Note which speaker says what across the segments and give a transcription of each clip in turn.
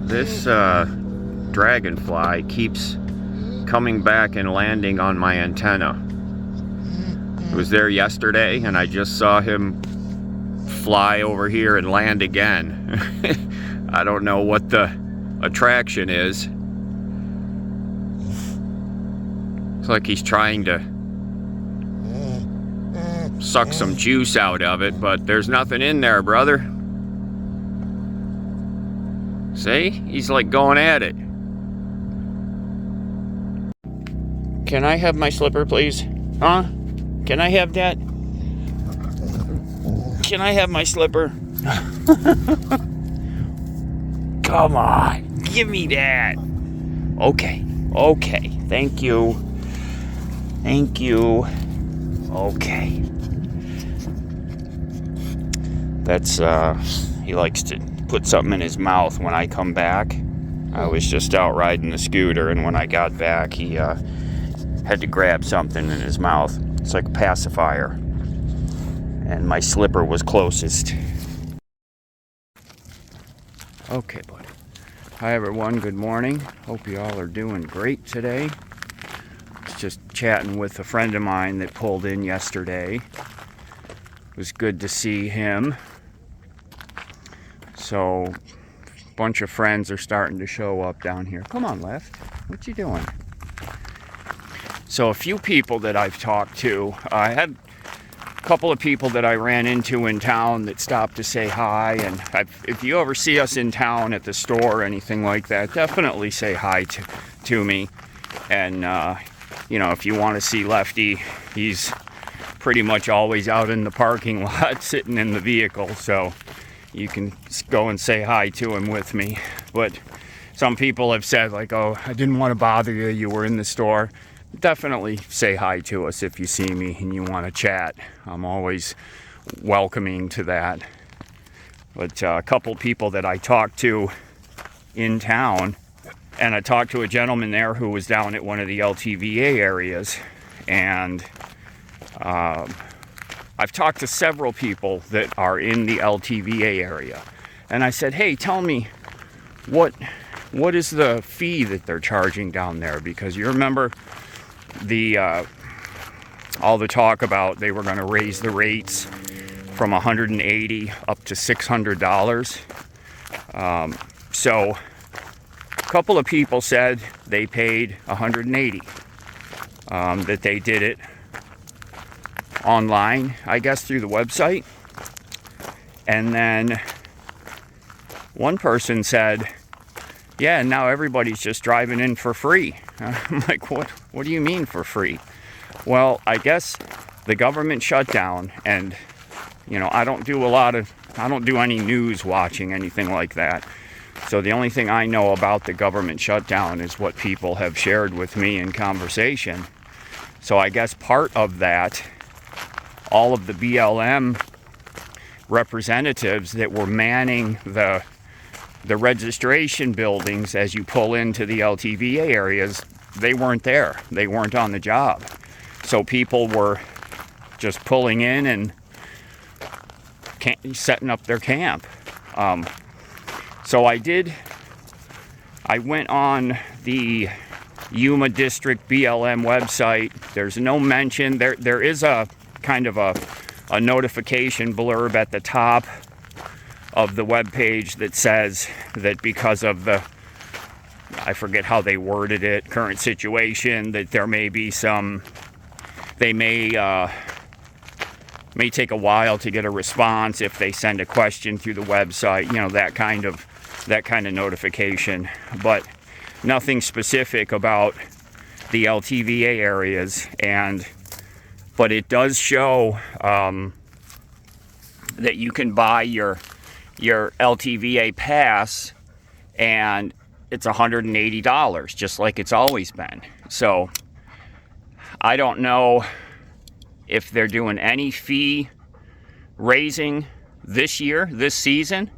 Speaker 1: This dragonfly keeps coming back and landing on my antenna. It was there yesterday and I just saw him fly over here and land again. I don't know what the attraction is. It's like he's trying to suck some juice out of it, but there's nothing in there, brother. See? He's like going at it. Can I have my slipper, please? Huh? Can I have that? Can I have my slipper? Come on, give me that. Okay, okay, thank you. Thank you. Okay. That's, he likes to put something in his mouth when I come back. I was just out riding the scooter, and when I got back, he had to grab something in his mouth. It's like a pacifier. And my slipper was closest. Okay, buddy. Hi, everyone. Good morning. Hope you all are doing great today. Just chatting with a friend of mine that pulled in yesterday. It was good to see him. So, a bunch of friends are starting to show up down here. Come on, Left. What you doing? So, a few people that I've talked to, I had a couple of people that I ran into in town that stopped to say hi. And if you ever see us in town at the store or anything like that, definitely say hi to me. And, you know, if you want to see Lefty, he's pretty much always out in the parking lot sitting in the vehicle. So you can go and say hi to him with me. But some people have said, like, oh, I didn't want to bother you. You were in the store. Definitely say hi to us if you see me and you want to chat. I'm always welcoming to that. But a couple people that I talked to in town, and I talked to a gentleman there who was down at one of the LTVA areas, and I've talked to several people that are in the LTVA area, and I said, hey, tell me what is the fee that they're charging down there? Because you remember all the talk about they were going to raise the rates from $180 up to $600. So a couple of people said they paid $180, that they did it online, I guess through the website. And then one person said, yeah, now everybody's just driving in for free. I'm like, what do you mean for free? Well, I guess the government shut down, and, you know, I don't do any news watching, anything like that. So the only thing I know about the government shutdown is what people have shared with me in conversation. So I guess part of that, all of the BLM representatives that were manning the registration buildings as you pull into the LTVA areas, they weren't there. They weren't on the job. So people were just pulling in and setting up their camp. So I went on the Yuma District BLM website. There's no mention. There is a kind of a notification blurb at the top of the webpage that says that because of the, I forget how they worded it, current situation, that there may be some, they may take a while to get a response if they send a question through the website, you know, that kind of notification, but nothing specific about the LTVA areas. But it does show that you can buy your LTVA pass, and it's $180, just like it's always been. So I don't know if they're doing any fee raising this year, this season.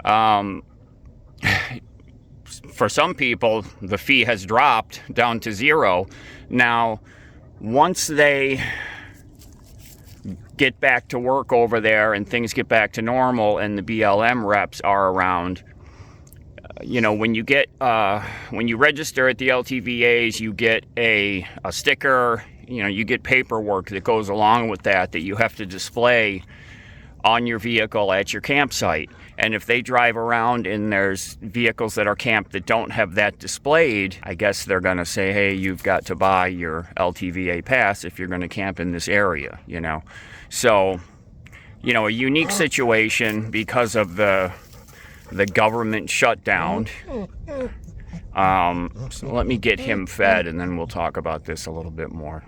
Speaker 1: For some people, the fee has dropped down to zero. Now, once they get back to work over there and things get back to normal and the BLM reps are around, you know, when you register at the LTVAs, you get a sticker. You know, you get paperwork that goes along with that you have to display on your vehicle at your campsite. And if they drive around and there's vehicles that are camped that don't have that displayed, I guess they're going to say, hey, you've got to buy your LTVA pass if you're going to camp in this area, you know. So, you know, a unique situation because of the government shutdown. So let me get him fed and then we'll talk about this a little bit more.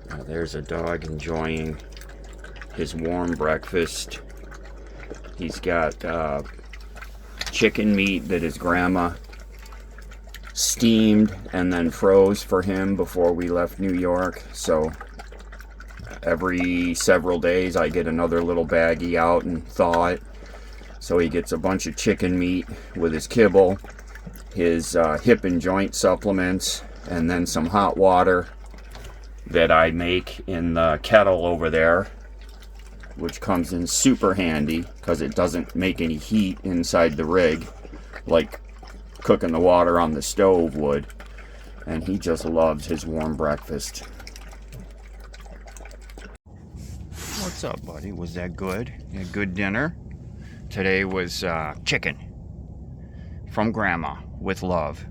Speaker 1: Now there's a dog enjoying his warm breakfast. He's got chicken meat that his grandma steamed and then froze for him before we left New York. So every several days I get another little baggie out and thaw it. So he gets a bunch of chicken meat with his kibble, his hip and joint supplements, and then some hot water that I make in the kettle over there, which comes in super handy because it doesn't make any heat inside the rig like cooking the water on the stove would. And he just loves his warm breakfast. What's up, buddy? Was that good? You had a good dinner? Today was chicken from Grandma with love.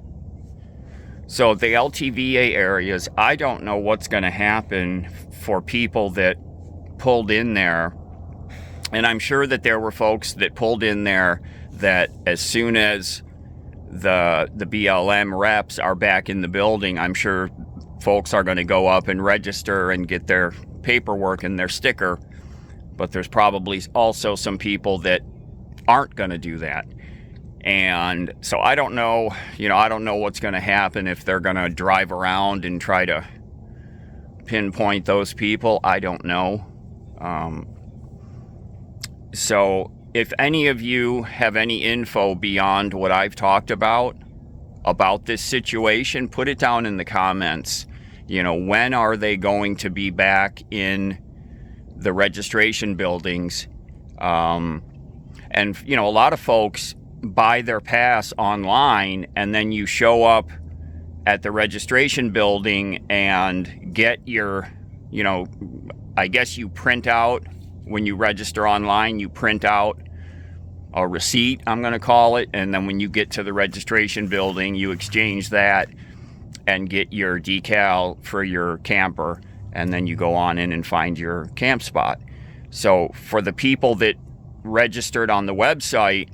Speaker 1: So the LTVA areas, I don't know what's going to happen for people that pulled in there. And I'm sure that there were folks that pulled in there that as soon as the BLM reps are back in the building, I'm sure folks are going to go up and register and get their paperwork and their sticker. But there's probably also some people that aren't going to do that. And so I don't know, you know, I don't know what's going to happen if they're going to drive around and try to pinpoint those people. I don't know. So if any of you have any info beyond what I've talked about this situation, put it down in the comments. You know, when are they going to be back in the registration buildings? And, you know, a lot of folks buy their pass online and then you show up at the registration building and get your, you know, I guess you print out, when you register online, you print out a receipt, I'm going to call it, and then when you get to the registration building, you exchange that and get your decal for your camper, and then you go on in and find your camp spot. So for the people that registered on the website,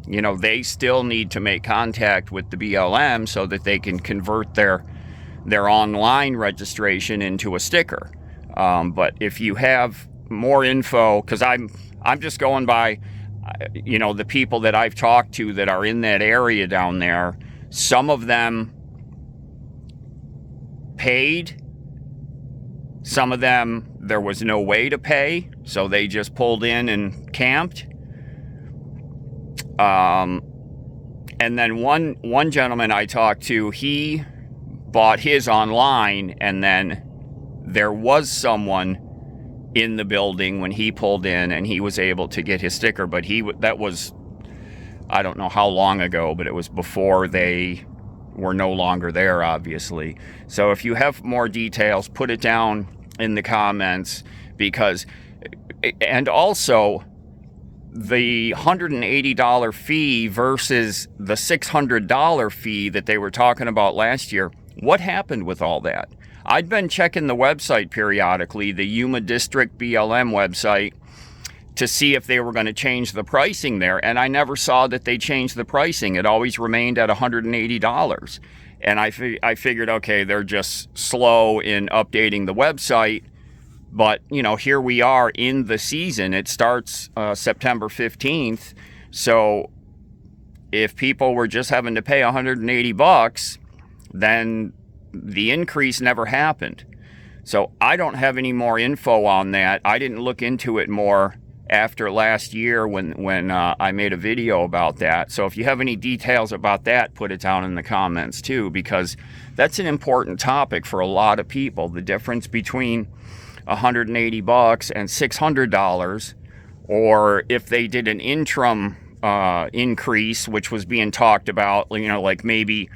Speaker 1: you know, they still need to make contact with the BLM so that they can convert their online registration into a sticker. But if you have more info, because I'm just going by, you know, the people that I've talked to that are in that area down there. Some of them paid. Some of them, there was no way to pay, so they just pulled in and camped. And then one gentleman I talked to, he bought his online, and then there was someone in the building when he pulled in, and he was able to get his sticker. But that was, I don't know how long ago, but it was before they were no longer there, obviously. So if you have more details, put it down in the comments, because, and also the $180 fee versus the $600 fee that they were talking about last year, what happened with all that? I'd been checking the website periodically, the Yuma District BLM website, to see if they were going to change the pricing there, and I never saw that they changed the pricing. It always remained at $180. And I figured, okay, they're just slow in updating the website. But, you know, here we are in the season. It starts September 15th. So if people were just having to pay $180, then the increase never happened. So I don't have any more info on that. I didn't look into it more after last year when I made a video about that. So if you have any details about that, put it down in the comments too, because that's an important topic for a lot of people. The difference between $180 and $600, or if they did an interim increase, which was being talked about, you know, like maybe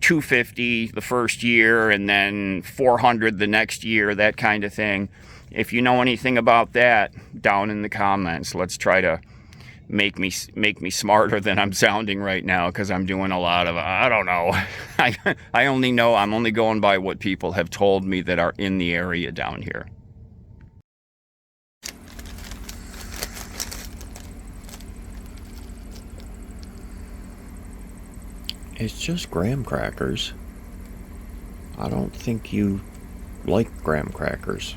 Speaker 1: 250 the first year and then 400 the next year, that kind of thing. If you know anything about that, down in the comments. Let's try to make me smarter than I'm sounding right now, because I'm doing a lot of, I don't know. I only know, I'm only going by what people have told me that are in the area down here. It's just graham crackers. I don't think you like graham crackers.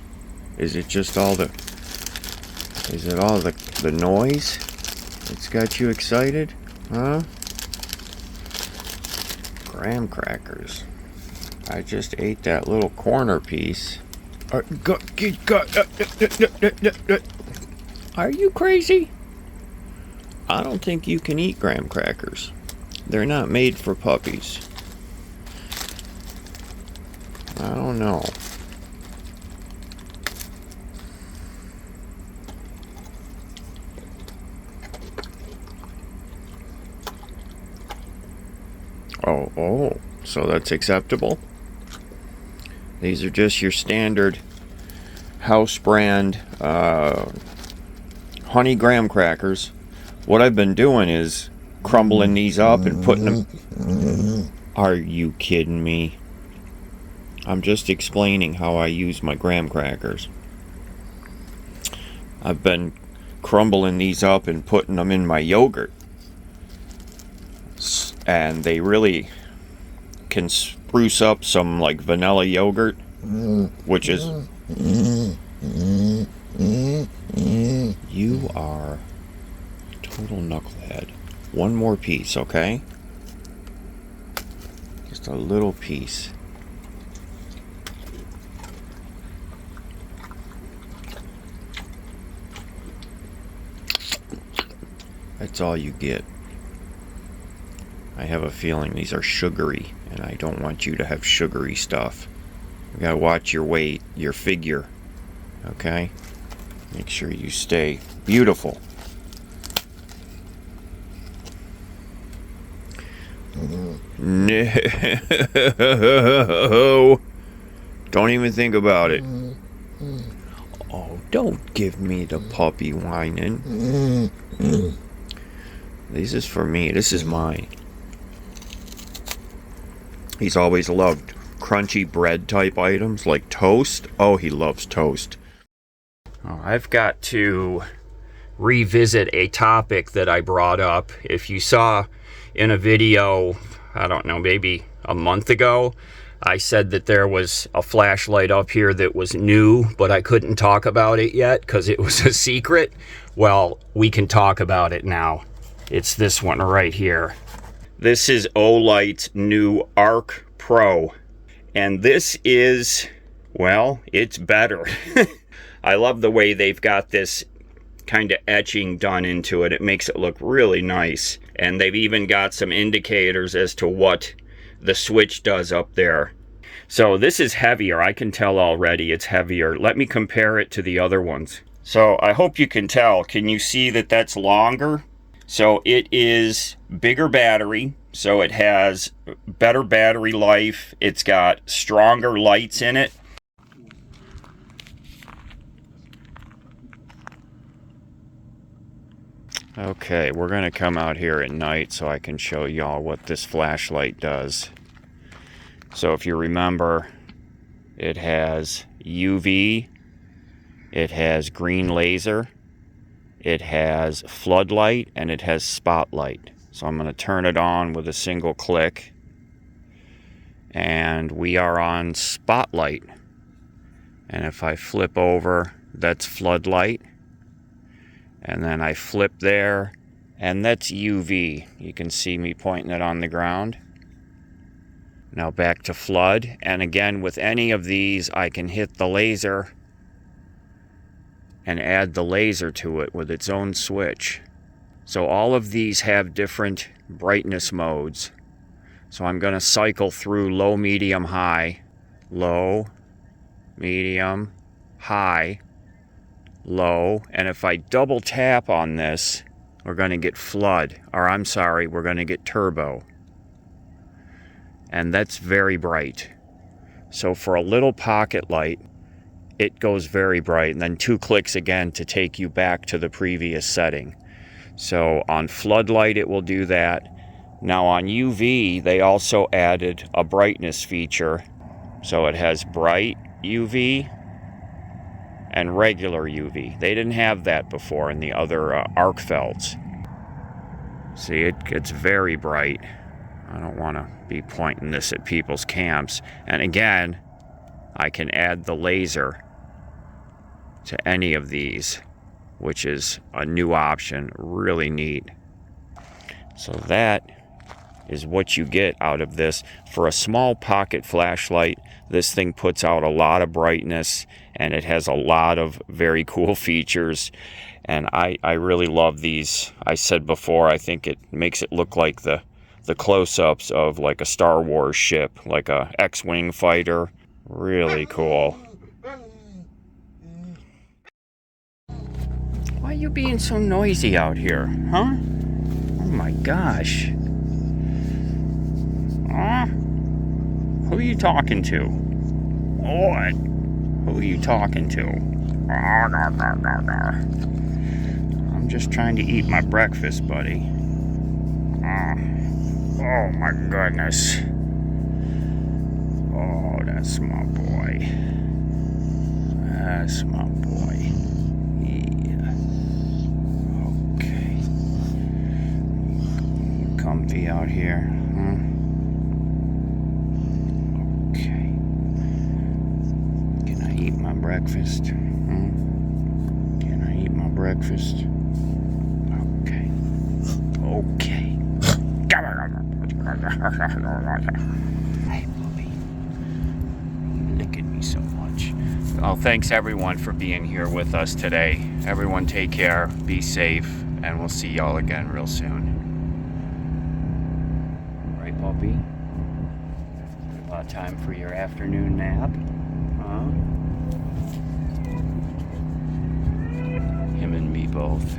Speaker 1: Is it just all the... Is it all the noise that's got you excited? Huh? Graham crackers. I just ate that little corner piece. Are you crazy? I don't think you can eat graham crackers. They're not made for puppies. I don't know. Oh, so that's acceptable? These are just your standard house brand honey graham crackers. What I've been doing is crumbling these up and putting them... Are you kidding me? I'm just explaining how I use my graham crackers. I've been crumbling these up and putting them in my yogurt. And they really can spruce up some like vanilla yogurt, which is... You are a total knucklehead. One more piece, okay? Just a little piece. That's all you get. I have a feeling these are sugary, and I don't want you to have sugary stuff. You gotta watch your weight, your figure, okay? Make sure you stay beautiful. No. Don't even think about it. Oh, don't give me the puppy whining. This is for me. This is mine. He's always loved crunchy bread type items like toast. Oh, he loves toast. Oh, I've got to revisit a topic that I brought up. If you saw in a video, I don't know, maybe a month ago, I said that there was a flashlight up here that was new, but I couldn't talk about it yet because it was a secret. Well, we can talk about it now. It's this one right here. This is Olight's new Arc Pro. And this is, well, it's better. I love the way they've got this kind of etching done into it. It makes it look really nice. And they've even got some indicators as to what the switch does up there. So this is heavier. I can tell already it's heavier. Let me compare it to the other ones. So I hope you can tell. Can you see that that's longer? So it is bigger battery. So it has better battery life. It's got stronger lights in it. Okay, we're going to come out here at night so I can show y'all what this flashlight does. So if you remember, it has UV, it has green laser, it has floodlight, and it has spotlight. So I'm going to turn it on with a single click. And we are on spotlight. And if I flip over, that's floodlight. And then I flip there, and that's UV. You can see me pointing it on the ground. Now back to flood. And again, with any of these, I can hit the laser and add the laser to it with its own switch. So all of these have different brightness modes. So I'm going to cycle through low, medium, high, low, medium, high, low, and if I double tap on this, we're going to get flood, or I'm sorry, we're going to get turbo. And that's very bright. So for a little pocket light, it goes very bright, and then 2 clicks again to take you back to the previous setting. So on floodlight it will do that. Now on UV, they also added a brightness feature. So it has bright UV and regular UV. They didn't have that before in the other arc felts. See, it gets very bright. I don't want to be pointing this at people's camps. And again, I can add the laser to any of these, which is a new option, really neat. So that is what you get out of this. For a small pocket flashlight, this thing puts out a lot of brightness, and it has a lot of very cool features. And I really love these. I said before, I think it makes it look like the close-ups of like a Star Wars ship, like a X-Wing fighter. Really cool. Why are you being so noisy out here, huh? Oh my gosh. Who are you talking to? What? Who are you talking to? I'm just trying to eat my breakfast, buddy. Oh my goodness. Oh, that's my boy. That's my boy. Yeah. Okay. You comfy out here, huh? Okay. Can I eat my breakfast? Can I eat my breakfast? Okay. Okay. Hey, puppy. You're licking me so much. Well, thanks everyone for being here with us today. Everyone take care, be safe, and we'll see y'all again real soon. Right, puppy? About time for your afternoon nap? Huh? Him and me both.